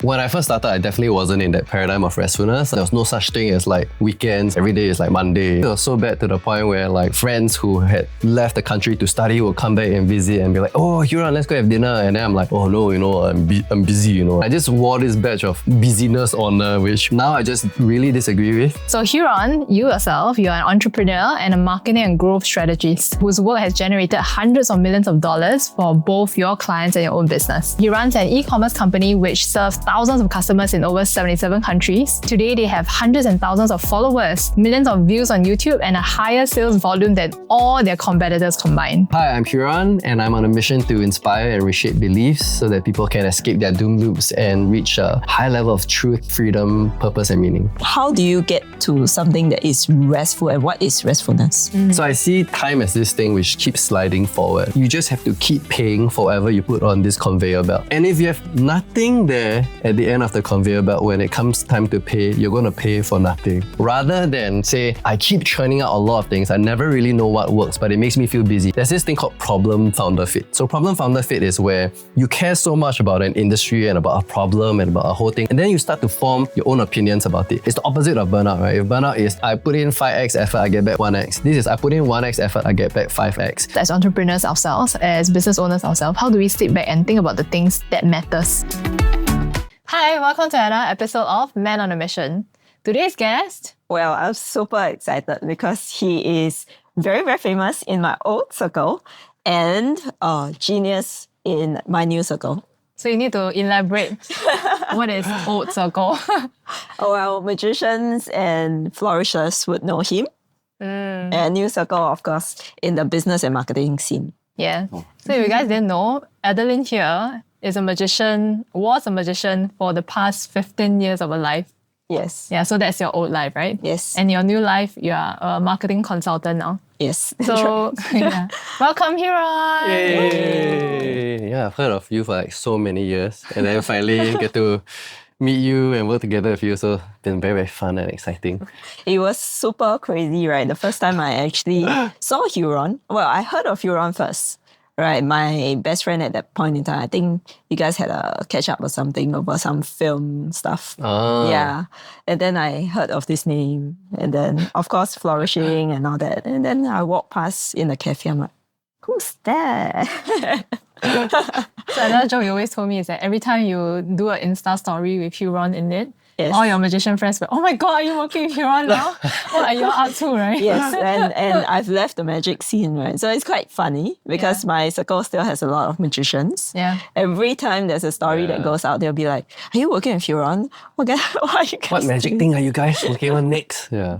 When I first started, I definitely wasn't in that paradigm of restfulness. There was no such thing as like weekends. Every day is like Monday. It was so bad to the point where like friends who had left the country to study would come back and visit and be like, oh, Huron, let's go have dinner. And then I'm like, oh no, I'm busy, I just wore this badge of busyness on which now I just really disagree with. So Huron, you yourself, you're an entrepreneur and a marketing and growth strategist whose work has generated hundreds of millions of dollars for both your clients and your own business. He runs an e-commerce company which serves thousands of customers in over 77 countries. Today, they have hundreds and thousands of followers, millions of views on YouTube, and a higher sales volume than all their competitors combined. Hi, I'm Huron, and I'm on a mission to inspire and reshape beliefs so that people can escape their doom loops and reach a high level of truth, freedom, purpose, and meaning. How do you get to something that is restful, and what is restfulness? So I see time as this thing which keeps sliding forward. You just have to keep paying for whatever you put on this conveyor belt. And if you have nothing there at the end of the conveyor belt, when it comes time to pay, you're going to pay for nothing. Rather than say, I keep churning out a lot of things, I never really know what works, but it makes me feel busy. There's this thing called problem founder fit. So problem founder fit is where you care so much about an industry and about a problem and about a whole thing, and then you start to form your own opinions about it. It's the opposite of burnout, right? If burnout is, I put in 5x effort, I get back 1x. This is, I put in 1x effort, I get back 5x. As entrepreneurs ourselves, as business owners ourselves, how do we sit back and think about the things that matters? Hi, welcome to another episode of Man on a Mission. Today's guest... Well, I'm super excited because he is very, very famous in my old circle and a genius in my new circle. So you need to elaborate what is old circle? Well, magicians and flourishers would know him. And new circle, of course, in the business and marketing scene. Yeah. So if you guys didn't know, Adeline here was a magician for the past 15 years of her life. Yes. Yeah, so that's your old life, right? Yes. And your new life, you are a marketing consultant now. Yes. So, yeah. Welcome, Huron! Yay! Yeah, I've heard of you for like so many years, and then finally get to meet you and work together with you. So it's been very, very fun and exciting. It was super crazy, right? The first time I actually saw Huron, well, I heard of Huron first. Right, my best friend at that point in time, I think you guys had a catch up or something over some film stuff. Yeah. And then I heard of this name, and then of course flourishing and all that. And then I walked past in the cafe, I'm like, who's that? So another joke you always told me is that every time you do an Insta story with Huron in it, yes, all your magician friends were, oh my God, are you working with Huron now? What are you up to, right? Yes, and I've left the magic scene, right? So it's quite funny because my circle still has a lot of magicians. Yeah. Every time there's a story that goes out, they'll be like, are you working with Huron? What are you guys What magic doing? thing are you guys working on next? Yeah.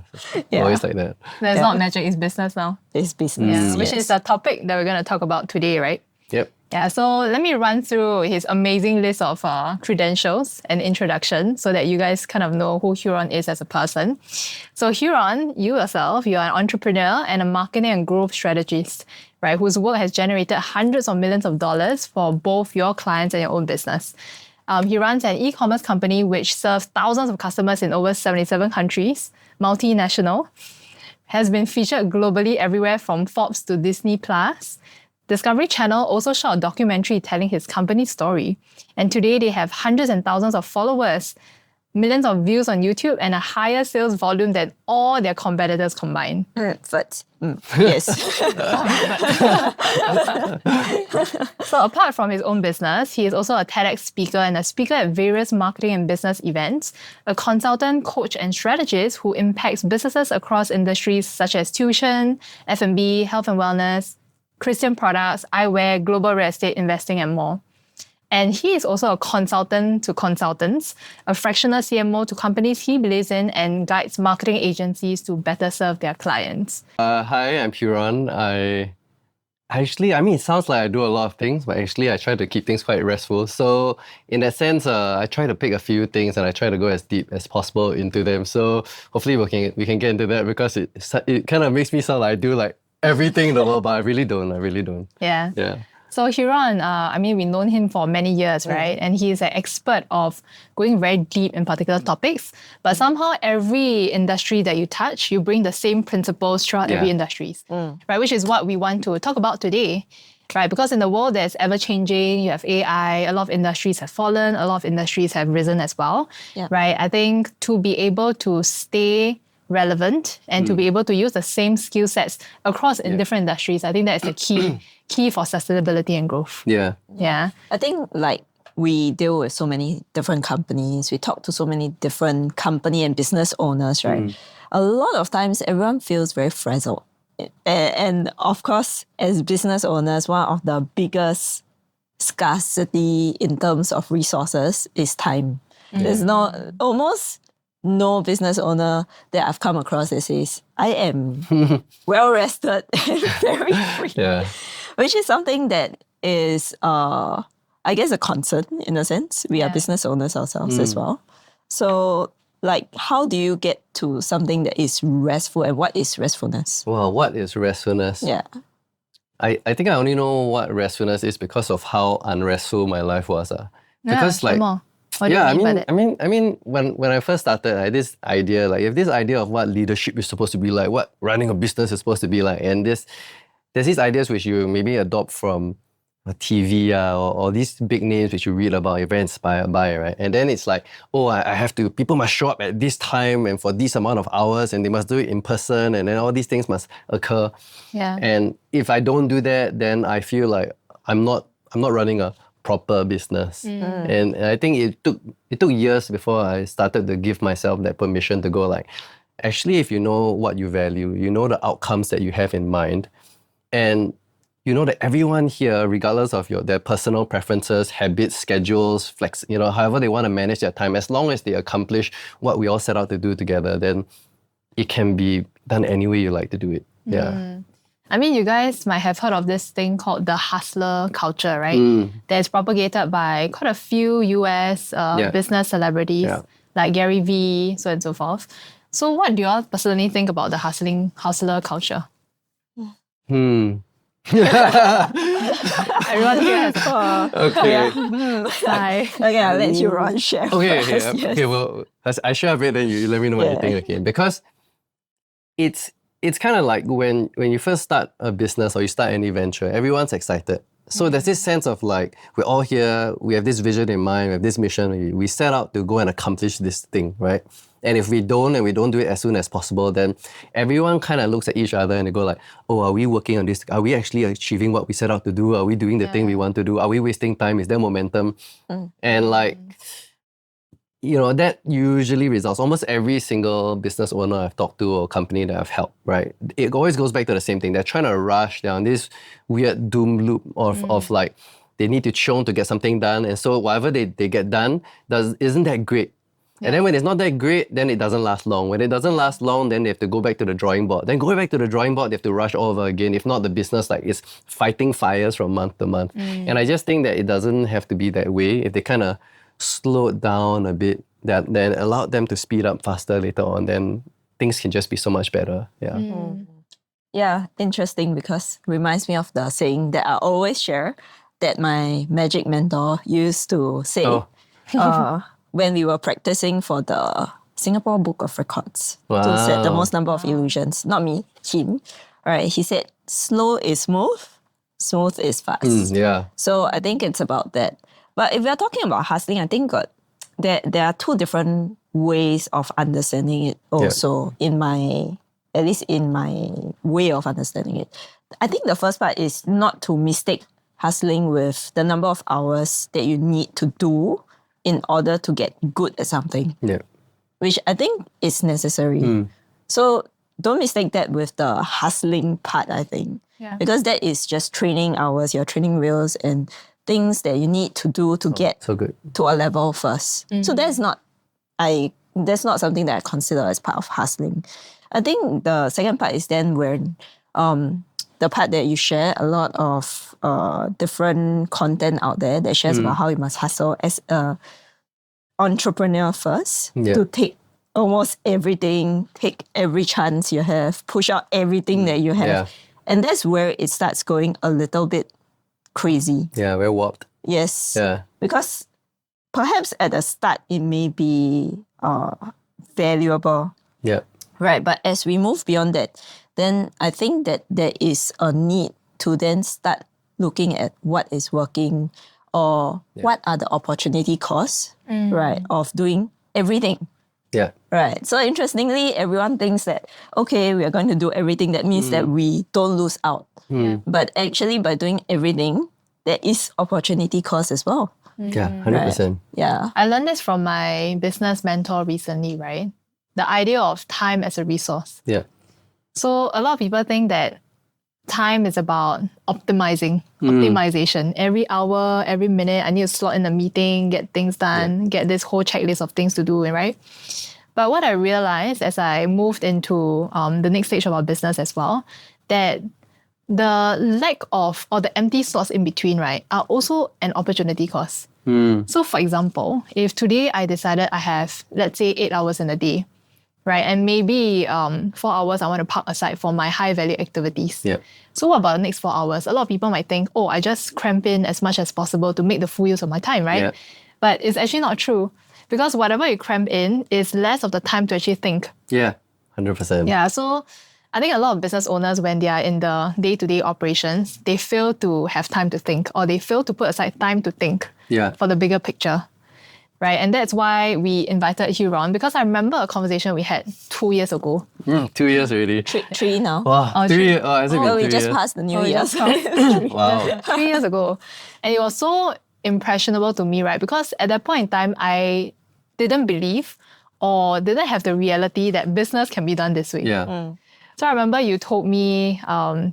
Always like that. That's not magic, it's business now. It's business. Which is the topic that we're going to talk about today, right? Yep. Yeah, so let me run through his amazing list of credentials and introduction so that you guys kind of know who Huron is as a person. So Huron, you yourself, you're an entrepreneur and a marketing and growth strategist, right, whose work has generated hundreds of millions of dollars for both your clients and your own business. He runs an e-commerce company which serves thousands of customers in over 77 countries, multinational, has been featured globally everywhere from Forbes to Disney+. Discovery Channel also shot a documentary telling his company's story. And today they have hundreds and thousands of followers, millions of views on YouTube, and a higher sales volume than all their competitors combined. Yes. So apart from his own business, he is also a TEDx speaker and a speaker at various marketing and business events, a consultant, coach, and strategist who impacts businesses across industries such as tuition, F&B, health and wellness, Christian products, eyewear, global real estate investing, and more. And he is also a consultant to consultants, a fractional CMO to companies he believes in, and guides marketing agencies to better serve their clients. Hi, I'm Huron. It sounds like I do a lot of things, but actually I try to keep things quite restful. So in that sense, I try to pick a few things and I try to go as deep as possible into them. So hopefully we can get into that because it kind of makes me sound like I do like everything in the world, but I really don't. Yeah. Yeah. So Huron, we've known him for many years, right? And he's an expert of going very deep in particular topics. But somehow every industry that you touch, you bring the same principles throughout every industry, right? Which is what we want to talk about today. right? Because in the world that's ever changing, you have AI, a lot of industries have fallen, a lot of industries have risen as well, right? I think to be able to stay relevant and to be able to use the same skill sets across in different industries, I think that is the key for sustainability and growth. Yeah. Yeah. I think like we deal with so many different companies. We talk to so many different company and business owners, right? A lot of times everyone feels very frazzled. And of course, as business owners, one of the biggest scarcity in terms of resources is time. There's almost no business owner that I've come across that says, I am well rested and very free. Yeah. Which is something that is, I guess, a concern in a sense. We are business owners ourselves as well. So, like, how do you get to something that is restful, and what is restfulness? Well, what is restfulness? Yeah. I think I only know what restfulness is because of how unrestful my life was. Because share like, more. What do you mean by that? I mean, when I first started, I had this idea, like, if this idea of what leadership is supposed to be like, what running a business is supposed to be like, and there's these ideas which you maybe adopt from TV or these big names which you read about, you're very inspired by, right? And then it's like, oh, I have to, people must show up at this time and for this amount of hours, and they must do it in person, and then all these things must occur. Yeah. And if I don't do that, then I feel like I'm not running a proper business. And I think it took years before I started to give myself that permission to go like, actually, if you know what you value, you know the outcomes that you have in mind, and you know that everyone here, regardless of their personal preferences, habits, schedules, however they want to manage their time, as long as they accomplish what we all set out to do together, then it can be done any way you like to do it. Yeah. I mean, you guys might have heard of this thing called the hustler culture, right? That's propagated by quite a few US business celebrities like Gary Vee, so on and so forth. So what do you all personally think about the hustler culture? Everyone here has Okay. Okay, I'll let you run share. Okay, first. okay, Yes. okay. Well, I share a bit, then you let me know what you think. Okay, because it's kind of like when you first start a business or you start any venture, everyone's excited. So there's this sense of like, we're all here, we have this vision in mind, we have this mission, we set out to go and accomplish this thing, right? And if we don't do it as soon as possible, then everyone kind of looks at each other and they go like, oh, are we working on this? Are we actually achieving what we set out to do? Are we doing the thing we want to do? Are we wasting time? Is there momentum? And like, that usually results, almost every single business owner I've talked to or company that I've helped, right? It always goes back to the same thing. They're trying to rush down this weird doom loop of like, they need to chiong to get something done. And so whatever they get done isn't that great. And then when it's not that great, then it doesn't last long. When it doesn't last long, then they have to go back to the drawing board. Then going back to the drawing board, they have to rush all over again. If not, the business is fighting fires from month to month. And I just think that it doesn't have to be that way. If they kind of slow it down a bit, that then allowed them to speed up faster later on, then things can just be so much better. Yeah. Yeah, interesting, because it reminds me of the saying that I always share that my magic mentor used to say when we were practicing for the Singapore Book of Records to set the most number of illusions. Not me, him. Right? He said, slow is smooth, smooth is fast. Yeah. So I think it's about that. But if we're talking about hustling, I think there are two different ways of understanding it also, at least in my way of understanding it. I think the first part is not to mistake hustling with the number of hours that you need to do in order to get good at something. Yeah. Which I think is necessary. So don't mistake that with the hustling part, I think. Yeah. Because that is just training hours, your training wheels and things that you need to do to get so good. to a level first. So that's not something that I consider as part of hustling. I think the second part is then when the part that you share a lot of different content out there that shares about how you must hustle as a entrepreneur first to take almost everything, take every chance you have, push out everything that you have. Yeah. And that's where it starts going a little bit crazy. Yeah, very warped. Yes. Yeah. Because perhaps at the start it may be valuable. Yeah. Right. But as we move beyond that, then I think that there is a need to then start looking at what is working or what are the opportunity costs, right, of doing everything. Yeah. Right. So interestingly, everyone thinks that, okay, we are going to do everything. That means that we don't lose out. But actually, by doing everything, there is opportunity cost as well. Yeah, 100%. Yeah. I learned this from my business mentor recently, right? The idea of time as a resource. Yeah. So a lot of people think that time is about optimization. Every hour, every minute, I need to slot in a meeting, get things done, get this whole checklist of things to do, right? But what I realized as I moved into the next stage of our business as well, that the lack of or the empty slots in between, right, are also an opportunity cost. So for example, if today I decided I have, let's say, 8 hours in a day, right, and maybe 4 hours I want to park aside for my high value activities. Yeah. So what about the next 4 hours? A lot of people might think, oh, I just cramp in as much as possible to make the full use of my time, right? Yeah. But it's actually not true, because whatever you cramp in is less of the time to actually think. Yeah, 100%. Yeah, so I think a lot of business owners, when they are in the day-to-day operations, they fail to have time to think, or they fail to put aside time to think for the bigger picture, right? And that's why we invited Huron, because I remember a conversation we had 2 years ago. 2 years already. Three now. Wow, Oh, 3 three. years. Oh, has it been Well, we 3 just years? passed the New Oh, Year. yes. Wow. 3 years ago. And it was so impressionable to me, right? Because at that point in time, I didn't believe or didn't have the reality that business can be done this way. Yeah. So I remember you told me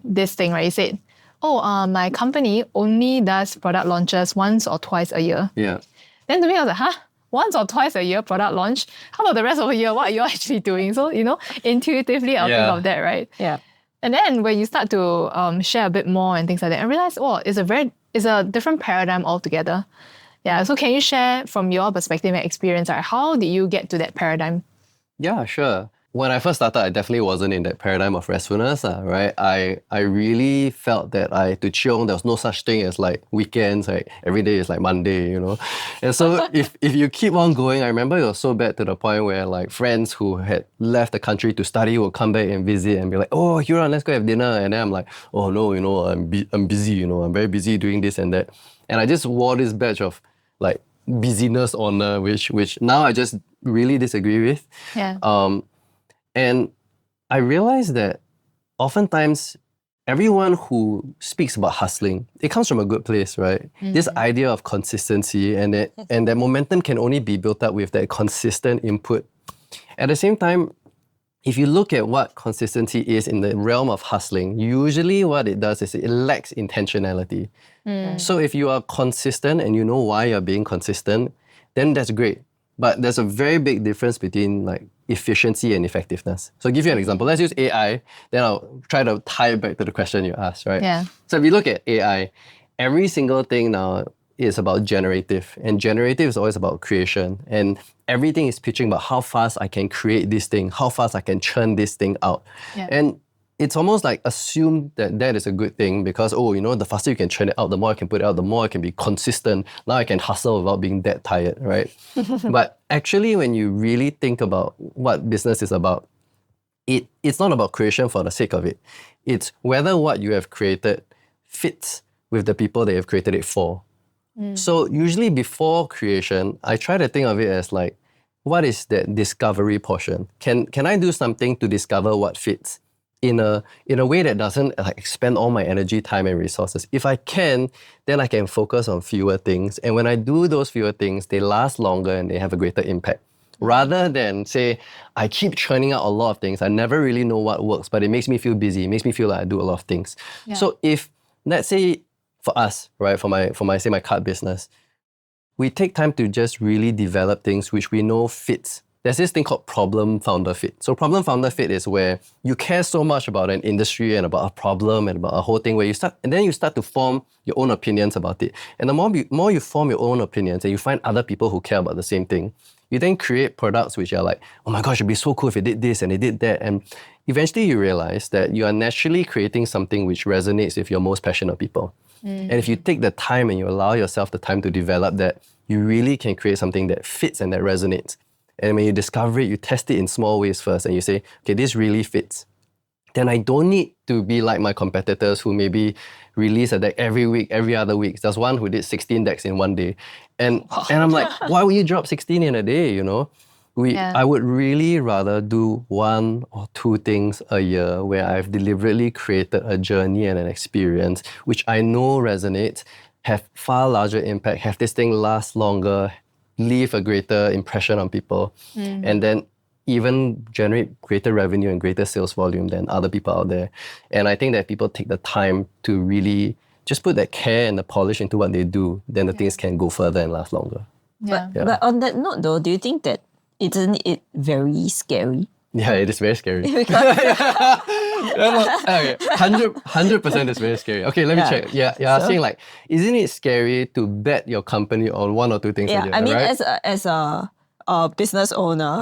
this thing, right? You said, my company only does product launches once or twice a year. Yeah. Then to me, I was like, huh? Once or twice a year product launch? How about the rest of the year? What are you actually doing? So, intuitively, I'll think of that, right? Yeah. And then when you start to share a bit more and things like that, I realize, it's a different paradigm altogether. Yeah. So can you share from your perspective and experience, right, how did you get to that paradigm? Yeah, sure. When I first started, I definitely wasn't in that paradigm of restfulness, right? I really felt that I had to chill. There was no such thing as like weekends, like every day is like Monday, And so if you keep on going, I remember it was so bad to the point where like friends who had left the country to study would come back and visit and be like, oh, Huron, let's go have dinner. And then I'm like, oh no, I'm busy, I'm very busy doing this and that. And I just wore this badge of like busyness honor, which now I just really disagree with. Yeah. And I realized that oftentimes everyone who speaks about hustling, it comes from a good place, right? This idea of consistency and that momentum can only be built up with that consistent input. At the same time, if you look at what consistency is in the realm of hustling, usually what it does is it lacks intentionality. So if you are consistent and you know why you're being consistent, then that's great. But there's a very big difference between like efficiency and effectiveness. So I'll give you an example. Let's use AI, then I'll try to tie it back to the question you asked, right? Yeah. So if you look at AI, every single thing now is about generative. And generative is always about creation. And everything is pitching about how fast I can create this thing, how fast I can churn this thing out. Yeah. And it's almost like assumed that is a good thing because, the faster you can churn it out, the more I can put it out, the more I can be consistent. Now I can hustle without being that tired, right? But actually, when you really think about what business is about, it's not about creation for the sake of it. It's whether what you have created fits with the people that you've created it for. So usually before creation, I try to think of it as like, what is that discovery portion? Can I do something to discover what fits? In a way that doesn't like expend all my energy, time, and resources. If I can, then I can focus on fewer things. And when I do those fewer things, they last longer and they have a greater impact. Rather than say, I keep churning out a lot of things. I never really know what works, but it makes me feel busy. It makes me feel like I do a lot of things. Yeah. So if, let's say for us, right, for my card business, we take time to just really develop things which we know fits. There's this thing called problem founder fit. So problem founder fit is where you care so much about an industry and about a problem and about a whole thing where you start to form your own opinions about it. And the more you form your own opinions and you find other people who care about the same thing, you then create products which are like, oh my gosh, it'd be so cool if it did this and it did that. And eventually you realize that you are naturally creating something which resonates with your most passionate people. And if you take the time and you allow yourself the time to develop that, you really can create something that fits and that resonates. And when you discover it, you test it in small ways first and you say, okay, this really fits. then I don't need to be like my competitors who maybe release a deck every week, every other week. There's one who did 16 decks in one day. And I'm like, why would you drop 16 in a day, you know? I would really rather do 1 or 2 things a year where I've deliberately created a journey and an experience which I know resonates, have far larger impact, have this thing last longer, leave a greater impression on people, and then even generate greater revenue and greater sales volume than other people out there. And I think that people take the time to really just put that care and the polish into what they do, then the things can go further and last longer. But on that note though, do you think that isn't it very scary? Yeah, it is very scary. Okay, 100% is very scary. Okay, let me check. Yeah, you're asking like, isn't it scary to bet your company on 1 or 2 things a year, I mean, right? as a business owner,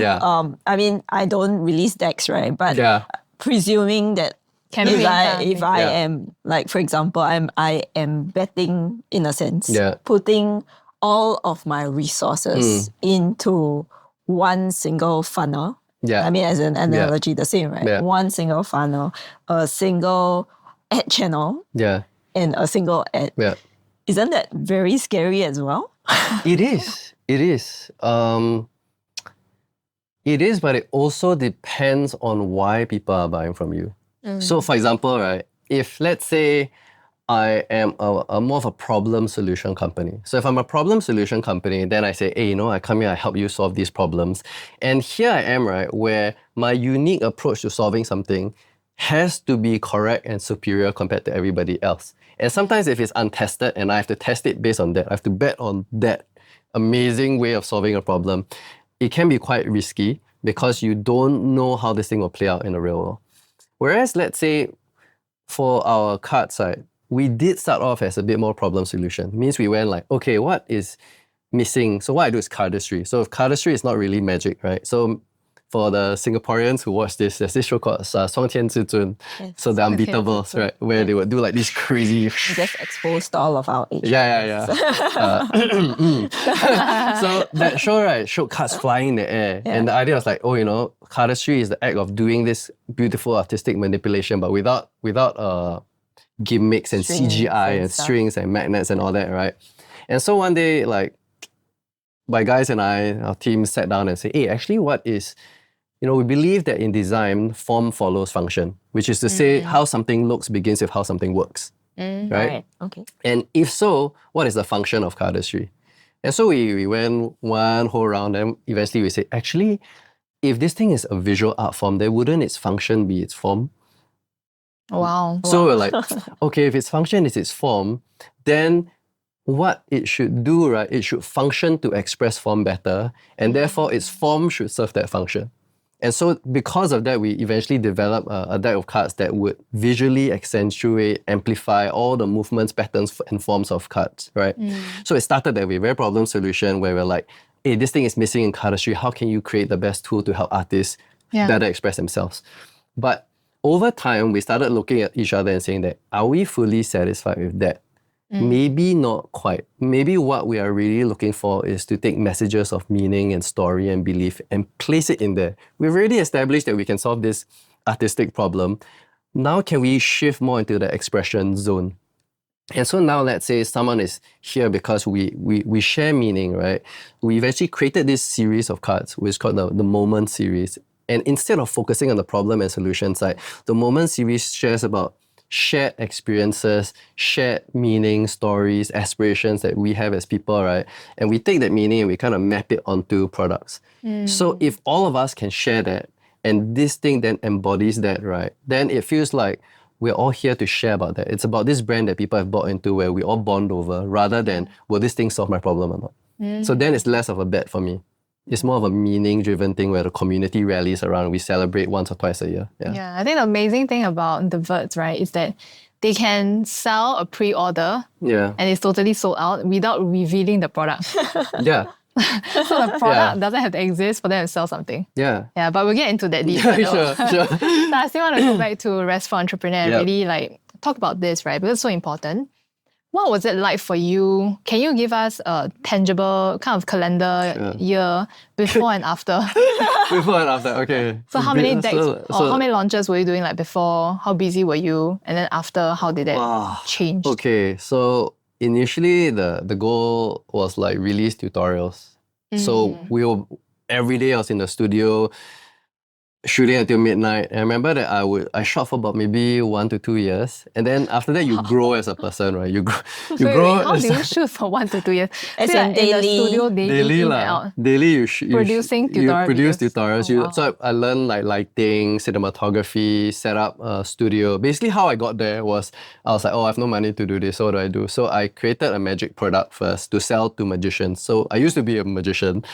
I mean, I don't release decks, right? But presuming that if I am, like, for example, I am betting in a sense, putting all of my resources into one single funnel. I mean, as an analogy, the same, right? One single funnel, a single ad channel, and a single ad. Isn't that very scary as well? It is. It is. It is, but it also depends on why people are buying from you. So, for example, right, if let's say I am a more of a problem solution company. So if I'm a problem solution company, then I say, hey, you know, I come here, I help you solve these problems. And here I am, right, where my unique approach to solving something has to be correct and superior compared to everybody else. And sometimes if it's untested and I have to test it based on that, I have to bet on that amazing way of solving a problem, it can be quite risky because you don't know how this thing will play out in the real world. Whereas, let's say, for our card side, we did start off as a bit more problem solution. Means we went like, okay, what is missing? So what I do is cardistry. So if cardistry is not really magic, right? So for the Singaporeans who watch this, there's this show called 双天至尊. So the Unbeatables, right? Where they would do like this crazy... You just exposed all of our age. Yeah. So that show, right, showed cards flying in the air. And the idea was like, oh, you know, cardistry is the act of doing this beautiful artistic manipulation, but without gimmicks and CGI and strings and magnets and all that, right? And so one day, like, my guys and our team sat down and said, hey, actually what is, you know, we believe that in design, form follows function, which is to say how something looks begins with how something works, right? Okay. And if so, what is the function of cardistry? And so we went one whole round and eventually we said, actually, if this thing is a visual art form, then wouldn't its function be its form? Wow. So we're like, okay, if its function is its form, then what it should do, right, it should function to express form better, and therefore its form should serve that function. And so because of that, we eventually developed a deck of cards that would visually accentuate, amplify all the movements, patterns, and forms of cards, right? So it started that way, very problem solution, where we're like, hey, this thing is missing in cardistry. How can you create the best tool to help artists better express themselves? But over time, we started looking at each other and saying that, are we fully satisfied with that? Maybe not quite. Maybe what we are really looking for is to take messages of meaning and story and belief and place it in there. We've already established that we can solve this artistic problem. Now can we shift more into the expression zone? And so now let's say someone is here because we share meaning, right? We've actually created this series of cards, which is called the Moment series. And instead of focusing on the problem and solution side, the Moment series shares about shared experiences, shared meaning, stories, aspirations that we have as people, right? And we take that meaning and we kind of map it onto products. So if all of us can share that, and this thing then embodies that, right, then it feels like we're all here to share about that. It's about this brand that people have bought into where we all bond over, rather than, will this thing solve my problem or not? So then it's less of a bet for me. It's more of a meaning-driven thing where the community rallies around and we celebrate once or twice a year. Yeah, I think the amazing thing about the Verts, right, is that they can sell a pre-order and it's totally sold out without revealing the product. So the product doesn't have to exist for them to sell something. Yeah, but we'll get into that detail. Sure. So I still want to go back to Rest for Entrepreneur and really like talk about this, right? Because it's so important. What was it like for you? Can you give us a tangible kind of calendar year before and after? Before and after, okay. So how many decks or how many launches were you doing like before? How busy were you? And then after, how did that change? Okay, so initially the goal was like release tutorials. So every day I was in the studio shooting until midnight. And I remember that I shot for about maybe 1 to 2 years. And then after that you grow as a person, right? You grow. How do you shoot for 1 to 2 years? As so in in the studio daily in and lah. out. Daily you Producing tutorial you produce videos. tutorials. Oh, wow. So I learned like lighting, cinematography, set up a studio. Basically how I got there was I was like, oh, I have no money to do this. So what do I do? So I created a magic product first to sell to magicians. So I used to be a magician.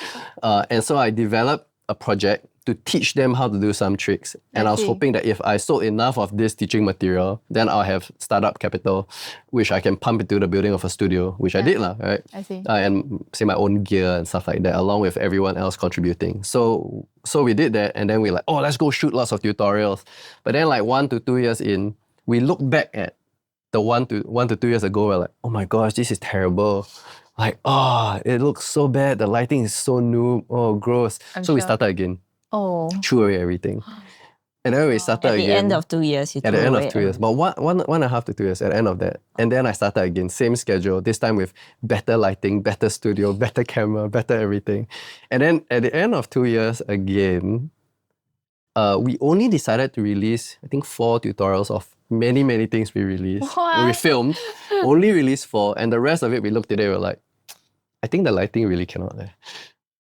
And so I developed a project to teach them how to do some tricks. And I was hoping that if I sold enough of this teaching material, then I'll have startup capital, which I can pump into the building of a studio, which I did, right? I see. And say my own gear and stuff like that, along with everyone else contributing. So we did that, and then we're like, oh, let's go shoot lots of tutorials. But then like 1 to 2 years in, we look back at the 1 to 2 years ago, we're like, oh my gosh, this is terrible. Like, it looks so bad. The lighting is so new. Oh, gross. We started again. Oh. Threw away everything. And then we started again. At the end of 2 years, you At the threw end away of 2 years. But one and a half to 2 years at the end of that. And then I started again. Same schedule. This time with better lighting, better studio, better camera, better everything. And then at the end of 2 years again, we only decided to release, I think, 4 tutorials of many, many things we released. What? We filmed. Only released 4. And the rest of it, we looked at it, we were like, I think the lighting really cannot.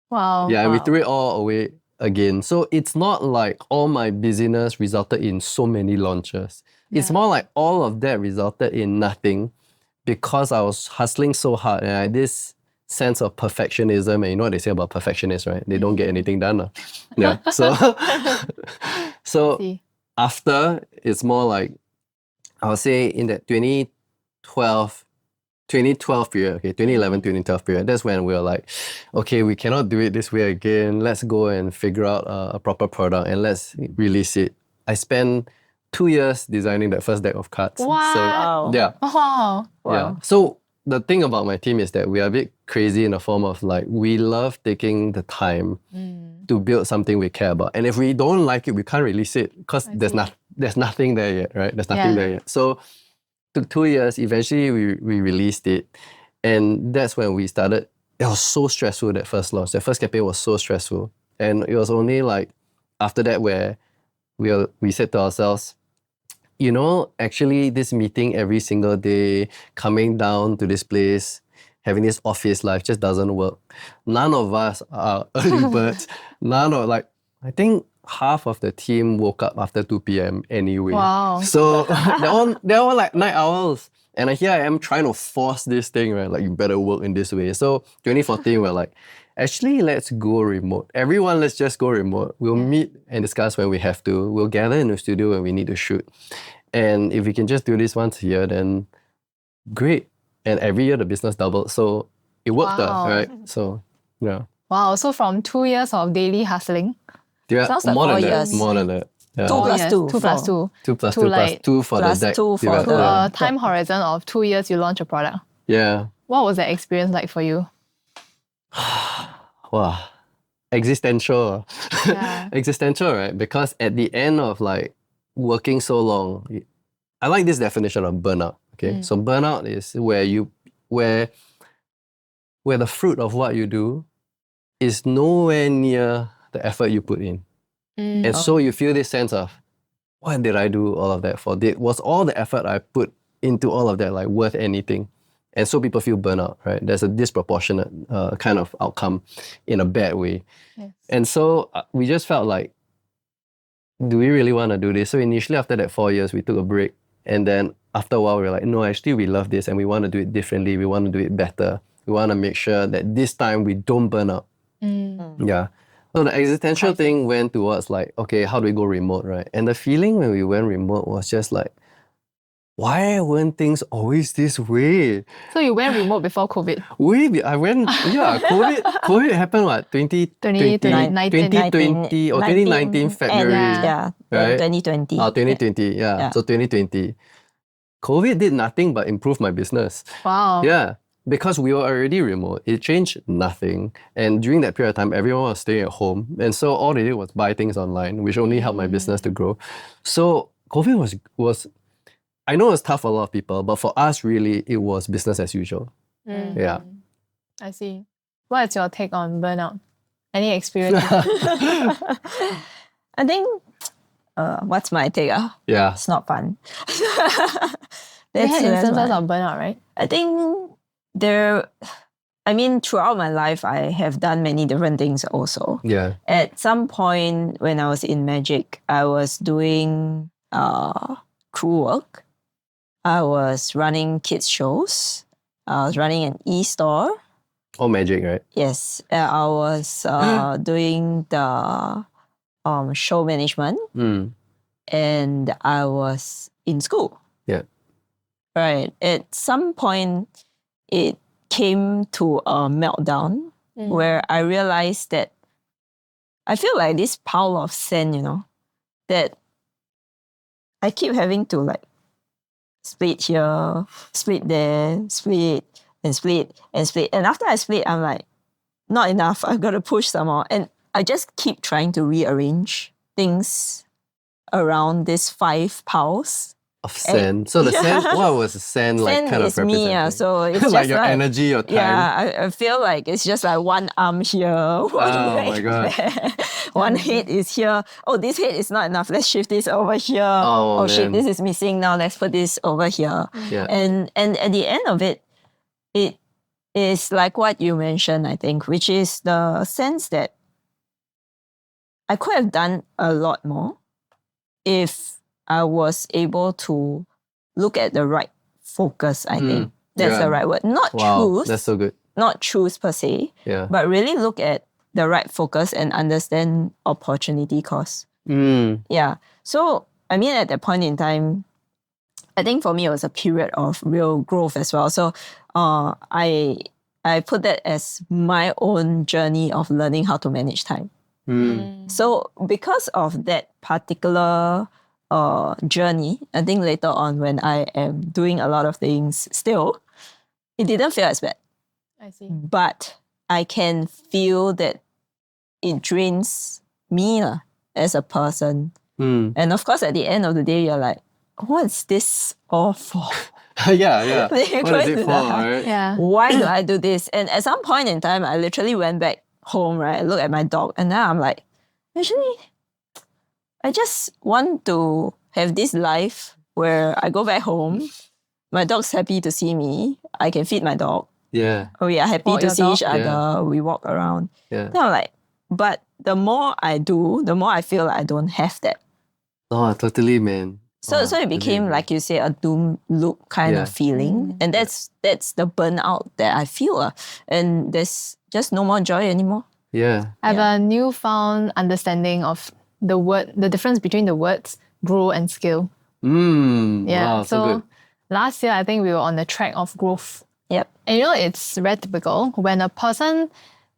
Wow. Yeah, and we threw it all away again. So it's not like all my busyness resulted in so many launches. It's more like all of that resulted in nothing because I was hustling so hard and I had this sense of perfectionism. And you know what they say about perfectionists, right? They don't get anything done. Yeah. So after, it's more like, I would say in that 2012 period, 2011, 2012 period, that's when we were like, okay, we cannot do it this way again. Let's go and figure out a proper product and let's release it. I spent 2 years designing that first deck of cards. Wow. So, yeah. Wow. Yeah. So the thing about my team is that we are a bit crazy in the form of like, we love taking the time to build something we care about. And if we don't like it, we can't release it because there's nothing there yet, right? There's nothing there yet. So took 2 years, eventually we released it. And that's when we started. It was so stressful, that first launch. That first campaign was so stressful. And it was only like after that where we said to ourselves, you know, actually this meeting every single day, coming down to this place, having this office life just doesn't work. None of us are early birds. I think half of the team woke up after 2 p.m. anyway. Wow. So they're all like night owls. And here I am trying to force this thing, right? Like, you better work in this way. So 2014, we're like, actually, let's go remote. Everyone, let's just go remote. We'll meet and discuss when we have to. We'll gather in the studio when we need to shoot. And if we can just do this once a year, then great. And every year the business doubled. So it worked, right? So, yeah. Wow. So from 2 years of daily hustling. Yeah, Sounds like more 4 than years. that. More than that. Yeah. 2 plus 2. 2 plus 2. 2 plus to 2 like- plus 2 for plus the deck. 2 for development. the- Yeah. A time horizon of 2 years, you launch a product. Yeah. What was that experience like for you? Wow. Existential. Yeah. Existential, right? Because at the end of like working so long, I like this definition of burnout. Okay. So burnout is where the fruit of what you do is nowhere near the effort you put in. And so you feel this sense of, what did I do all of that for? Was all the effort I put into all of that like worth anything? And so people feel burnout, right? There's a disproportionate kind of outcome in a bad way. Yes. And so we just felt like, do we really want to do this? So initially after that 4 years, we took a break. And then after a while, we were like, no, actually we love this and we want to do it differently. We want to do it better. We want to make sure that this time we don't burn out. Yeah. So the existential thing went towards like, okay, how do we go remote, right? And the feeling when we went remote was just like, why weren't things always this way? So you went remote before COVID. COVID happened what, 2020 or 2019 February, Yeah, right? 2020. 2020, yeah. So 2020. COVID did nothing but improve my business. Wow. Yeah, because we were already remote. It changed nothing. And during that period of time, everyone was staying at home. And so all they did was buy things online, which only helped my business to grow. So COVID was I know it's tough for a lot of people, but for us, really, it was business as usual. Yeah. I see. What's your take on burnout? Any experience? I think, what's my take? Yeah. It's not fun. You had instances of burnout, right? I think throughout my life, I have done many different things also. Yeah. At some point when I was in Magic, I was doing crew work. I was running kids shows. I was running an e-store. All Magic, right? Yes. I was doing the show management. And I was in school. Yeah. Right. At some point, it came to a meltdown where I realized that I feel like this pile of sand, that I keep having to like split here, split there, split and split and split. And after I split, I'm like, not enough. I've got to push some more. And I just keep trying to rearrange things around these 5 piles. Of sand. So the sand, what was the sand like Sand kind of is me, representing? so it's like just your energy, your time. Yeah, I feel like it's just like one arm here, one leg my God. there. One head is here. Oh, this head is not enough. Let's shift this over here. Oh, shit, man. this is missing now. Let's put this over here. Yeah. And at the end of it, it is like what you mentioned, I think, which is the sense that I could have done a lot more if I was able to look at the right focus, I think. That's the right word. Not choose. That's so good. Not choose per se, Yeah. but really look at the right focus and understand opportunity cost. Yeah. So, at that point in time, I think for me, it was a period of real growth as well. So, I put that as my own journey of learning how to manage time. So, because of that particular journey, I think later on when I am doing a lot of things still, it didn't feel as bad. I see. But I can feel that it drains me as a person. And of course, at the end of the day, you're like, what's this all for? yeah. What is it for, right? Yeah. Why do I do this? And at some point in time, I literally went back home, right? I look at my dog, and now I'm like, actually, I just want to have this life where I go back home, my dog's happy to see me, I can feed my dog. Yeah. We are happy Walk to your see dog. each other, we walk around. Yeah. Then I'm like, but the more I do, the more I feel like I don't have that. Oh, totally, man. So it became, like you say, a doom loop kind of feeling. And that's the burnout that I feel. And there's just no more joy anymore. Yeah. I have a newfound understanding of the difference between the words grow and scale. Yeah. Wow, so good. Last year, I think we were on the track of growth. Yep. And it's very typical when a person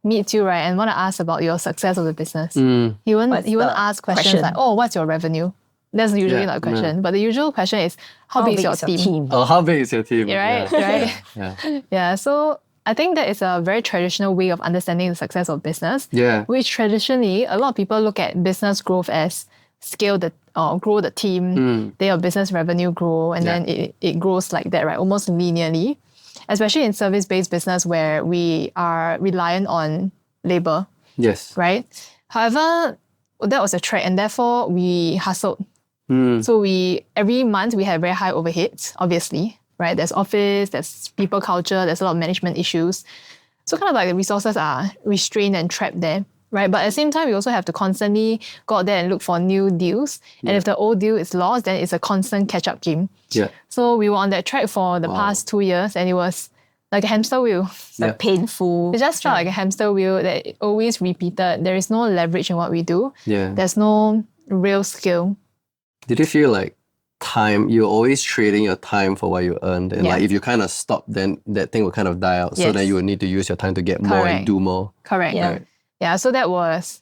meets you, right, and want to ask about your success of the business. He won't ask questions like, oh, what's your revenue? That's usually not a question. But the usual question is, how big is your team? Oh, how big is your team? Right, right. Yeah, so I think that is a very traditional way of understanding the success of business. Yeah. Which traditionally, a lot of people look at business growth as grow the team, then your business revenue grow, and then it grows like that, right? Almost linearly. Especially in service-based business where we are reliant on labor. Yes. Right? However, that was a track, and therefore we hustled. So every month we had very high overheads, obviously, right? There's office, there's people culture, there's a lot of management issues. So kind of like the resources are restrained and trapped there, right? But at the same time, we also have to constantly go out there and look for new deals. And if the old deal is lost, then it's a constant catch-up game. Yeah. So we were on that track for the past 2 years, and it was like a hamster wheel. Like painful. It just felt like a hamster wheel that it always repeated. There is no leverage in what we do. Yeah. There's no real skill. Did you feel like time, you're always trading your time for what you earned? And like if you kind of stop, then that thing will kind of die out. So then you will need to use your time to get more and do more. Correct. Yeah. Right. Yeah, so that was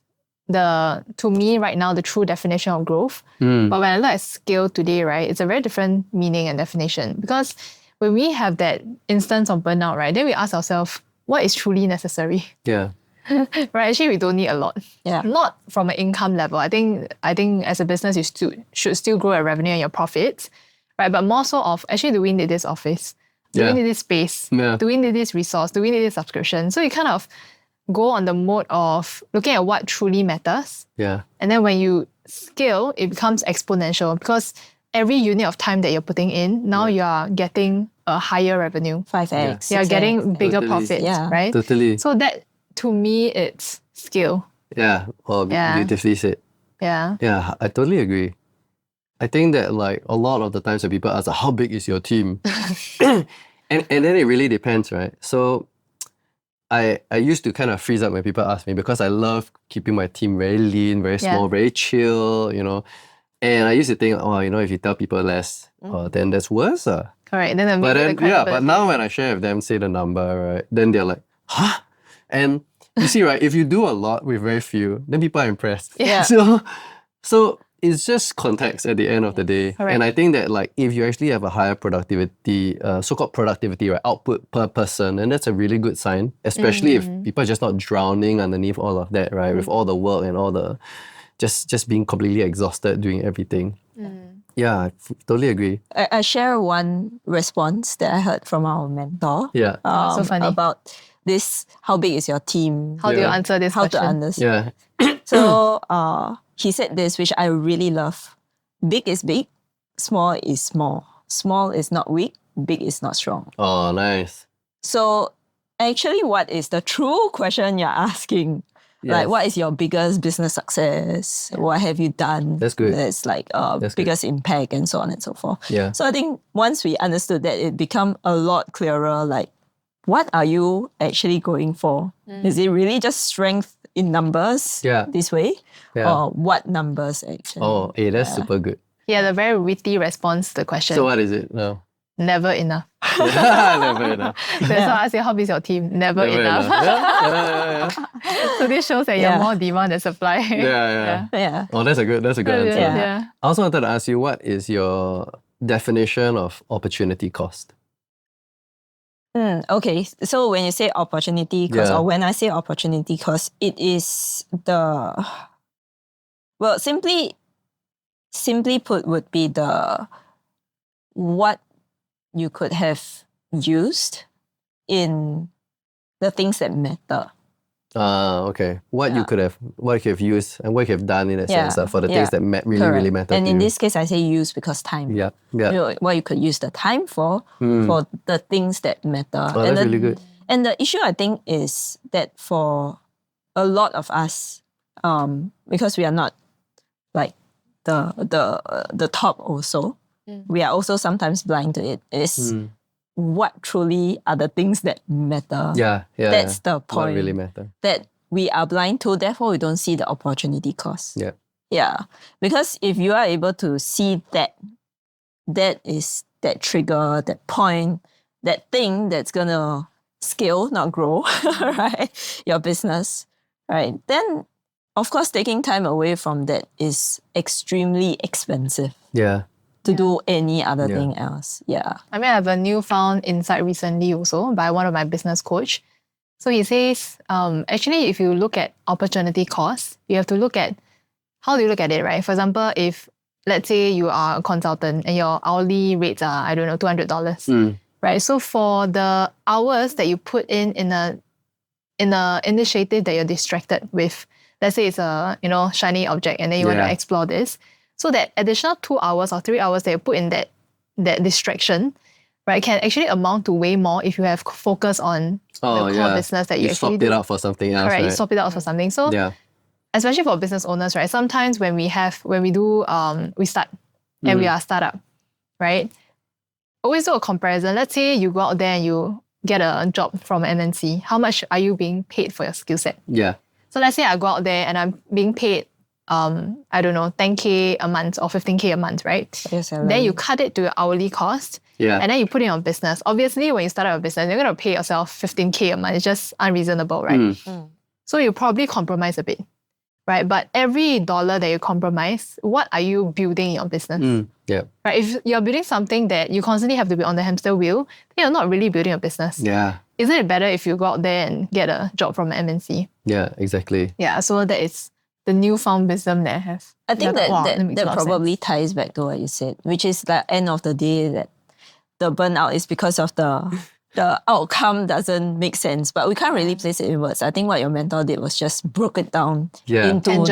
to me right now, the true definition of growth. But when I look at scale today, right, it's a very different meaning and definition. Because when we have that instance of burnout, right, then we ask ourselves, what is truly necessary? Yeah. Right, actually we don't need a lot. Yeah. Not from an income level. I think as a business you should still grow your revenue and your profits, right? But more so of actually, do we need this office? Do we need this space? Yeah. Do we need this resource? Do we need this subscription? So you kind of go on the mode of looking at what truly matters. Yeah. And then when you scale, it becomes exponential because every unit of time that you're putting in, now you are getting a higher revenue. 5x. You're 6x. getting bigger Totally. profits, Yeah. right? Totally. So that, to me, it's scale. Yeah. Oh, beautifully said. Yeah. Yeah, I totally agree. I think that like a lot of the times when people ask, how big is your team? and then it really depends, right? So I used to kind of freeze up when people ask me because I love keeping my team very lean, very small, very chill, And I used to think, if you tell people less, then that's worse. Correct. Then But now when I share with them, say the number, right, then they're like, huh? And you see, right, if you do a lot with very few, then people are impressed. Yeah. So it's just context at the end of the day. Correct. And I think that like if you actually have a higher productivity, so-called productivity, right, output per person, then that's a really good sign, especially if people are just not drowning underneath all of that, right, with all the work and all the just being completely exhausted doing everything. Yeah, I totally agree. I share one response that I heard from our mentor. Yeah. So funny. About this, how big is your team? How do you answer this How question? to understand. Yeah. So he said this, which I really love. Big is big, small is small. Small is not weak, big is not strong. Oh, nice. So actually, what is the true question you're asking? Like, Yes. what is your biggest business success? What have you done? That's good. That's like That's biggest impact and so on and so forth. Yeah. So I think once we understood that, it become a lot clearer. Like, what are you actually going for? Is it really just strength in numbers this way? Yeah. Or what numbers actually? Oh, hey, that's super good. Yeah, the very witty response to the question. So what is it now? Never enough. Never enough. So I ask you, how big is your team? Never enough. Yeah. So this shows that you're more demand than supply. Yeah. Yeah. Oh, that's a good answer. Yeah. I also wanted to ask you, what is your definition of opportunity cost? Okay, so when you say opportunity cost, or when I say opportunity cost, it is simply put, would be the what you could have used in the things that matter. Okay. What you could have used and what you have done in a sense for the things that really matter And to in you. this case, I say use because time. Yeah. You know, what you could use the time for the things that matter. Oh, that's really good. And the issue, I think, is that for a lot of us, because we are not like the top also, we are also sometimes blind to it, is what truly are the things that matter. Yeah. That's the point. What really matter. That we are blind to, therefore we don't see the opportunity cost. Yeah. Yeah. Because if you are able to see that is that trigger, that point, that thing that's gonna scale, not grow, right? Your business, right? Then of course taking time away from that is extremely expensive Yeah. to do any other thing else. Yeah. I mean, I have a newfound insight recently also by one of my business coach. So he says, actually, if you look at opportunity cost, you have to look at, how do you look at it, right? For example, if let's say you are a consultant and your hourly rates are, I don't know, $200, right? So for the hours that you put in a initiative that you're distracted with, let's say it's a shiny object and then you want to explore this. So that additional 2 hours or 3 hours that you put in that distraction, right, can actually amount to way more if you have focus on the core business that you actually swapped do. it out for something else. Correct, Right? you swap it out for something. So especially for business owners, right? Sometimes when we start and we are a startup, right? Always do a comparison. Let's say you go out there and you get a job from an MNC. How much are you being paid for your skill set? Yeah. So let's say I go out there and I'm being paid, I don't know, 10K a month or 15K a month, right? Then you cut it to your hourly cost. Yeah. And then you put it on business. Obviously, when you start out a business, you're going to pay yourself 15K a month. It's just unreasonable, right? So you probably compromise a bit. right? But every dollar that you compromise, what are you building in your business? Yeah. Right? If you're building something that you constantly have to be on the hamster wheel, then you're not really building a business. Yeah. Isn't it better if you go out there and get a job from an MNC? Yeah, exactly. Yeah, so that is the newfound wisdom that I have. I think makes a that lot of probably sense. ties back to what you said, which is the end of the day that the burnout is because of the outcome doesn't make sense. But we can't really place it in words. I think what your mentor did was just broke it down into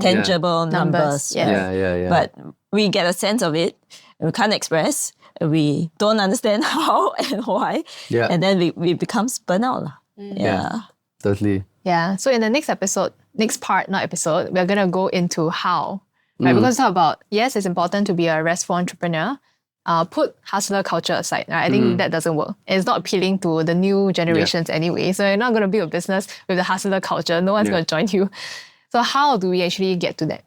tangible numbers. Yeah. Right? But we get a sense of it. We can't express. We don't understand how and why. Yeah. And then we becomes burnout. Yeah. Totally. Yeah. So in the next episode, we're going to go into how. Right? Because it's about, yes, it's important to be a restful entrepreneur. Put hustler culture aside. Right? I think that doesn't work. It's not appealing to the new generations anyway. So you're not going to build a business with the hustler culture. No one's going to join you. So how do we actually get to that?